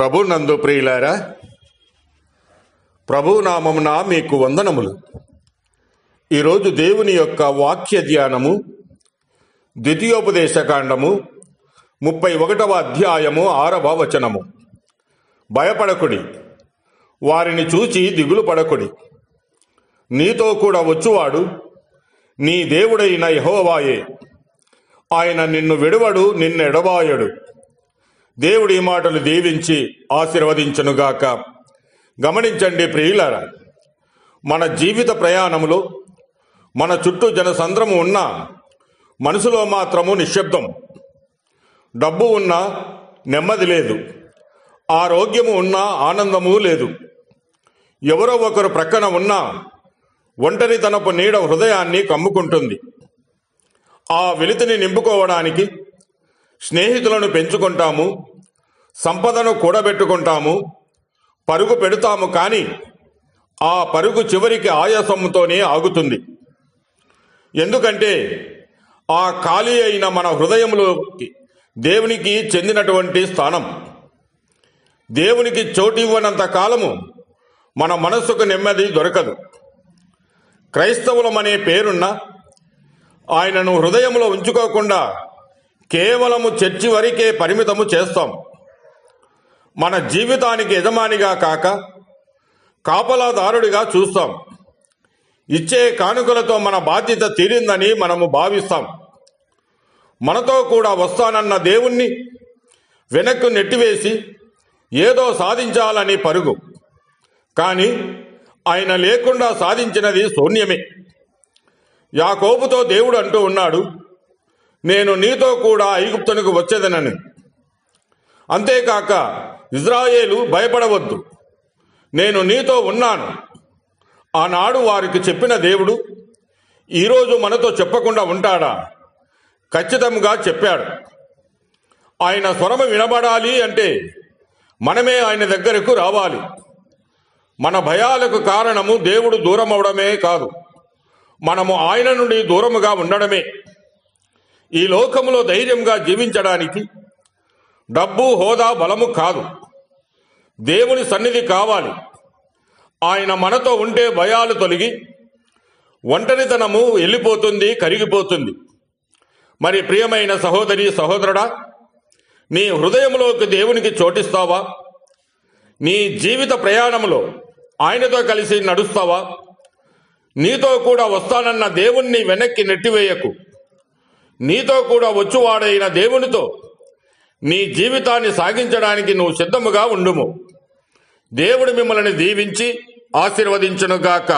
ప్రభు నందు ప్రియులారా, ప్రభు నామమున మీకు వందనములు. ఈరోజు దేవుని యొక్క వాక్య ధ్యానము ద్వితీయోపదేశకాండము 31వ అధ్యాయము 6వ వచనము. భయపడకుడి, వారిని చూచి దిగులు పడకుడి. నీతో కూడా వచ్చువాడు నీ దేవుడైన యెహోవాయే. ఆయన నిన్ను విడువడు, నిన్నెడబాయడు. దేవుడి మాటలు దీవించి ఆశీర్వదించునుగాక. గమనించండి ప్రియులారా, మన జీవిత ప్రయాణములో మన చుట్టూ జనసంద్రము ఉన్నా మనసులో మాత్రము నిశ్శబ్దం. డబ్బు ఉన్నా నెమ్మది లేదు, ఆరోగ్యము ఉన్నా ఆనందము లేదు. ఎవరో ఒకరు ప్రక్కన ఉన్నా ఒంటరితనపు నీడ హృదయాన్ని కమ్ముకుంటుంది. ఆ వెలితిని నింపుకోవడానికి స్నేహితులను పెంచుకుంటాము, సంపదను కూడబెట్టుకుంటాము, పరుగు పెడతాము. కానీ ఆ పరుగు చివరికి ఆయాసంతోనే ఆగుతుంది. ఎందుకంటే ఆ ఖాళీ అయిన మన హృదయంలోకి దేవునికి చెందినటువంటి స్థానం. దేవునికి చోటు ఇవ్వనంత కాలము మన మనస్సుకు నెమ్మది దొరకదు. క్రైస్తవులమనే పేరున్న ఆయనను హృదయంలో ఉంచుకోకుండా కేవలము చర్చి వరకే పరిమితము చేస్తాం. మన జీవితానికి యజమానిగా కాక కాపలాదారుడిగా చూస్తాం. ఇచ్చే కానుకలతో మన బాధ్యత తీరిందని మనము భావిస్తాం. మనతో కూడా వస్తానన్న దేవుణ్ణి వెనక్కు నెట్టివేసి ఏదో సాధించాలని పరుగు. కానీ ఆయన లేకుండా సాధించినది శూన్యమే. యాకోబుతో దేవుడు అంటూ ఉన్నాడు, నేను నీతో కూడా ఐగుప్తునికి వచ్చేదనని. అంతేకాక ఇజ్రాయేలు భయపడవద్దు, నేను నీతో ఉన్నాను ఆనాడు వారికి చెప్పిన దేవుడు ఈరోజు మనతో చెప్పకుండా ఉంటాడా? ఖచ్చితంగా చెప్పాడు. ఆయన స్వరము వినబడాలి అంటే మనమే ఆయన దగ్గరకు రావాలి. మన భయాలకు కారణము దేవుడు దూరం అవడమే కాదు, మనము ఆయన నుండి దూరముగా ఉండడమే. ఈ లోకములో ధైర్యంగా జీవించడానికి డబ్బు, హోదా, బలము కాదు, దేవుని సన్నిధి కావాలి. ఆయన మనతో ఉంటే భయాలు తొలగి ఒంటరితనము వెళ్ళిపోతుంది, కరిగిపోతుంది. మరి ప్రియమైన సహోదరి, సహోదరుడా, నీ హృదయంలోకి దేవునికి చోటిస్తావా? నీ జీవిత ప్రయాణంలో ఆయనతో కలిసి నడుస్తావా? నీతో కూడా వస్తానన్న దేవుణ్ణి వెనక్కి నెట్టివేయకు. నీతో కూడా వచ్చువాడైన దేవునితో నీ జీవితాన్ని సాగించడానికి నువ్వు సిద్ధముగా ఉండుము. దేవుడు మిమ్మల్ని దీవించి ఆశీర్వదించునుగాక.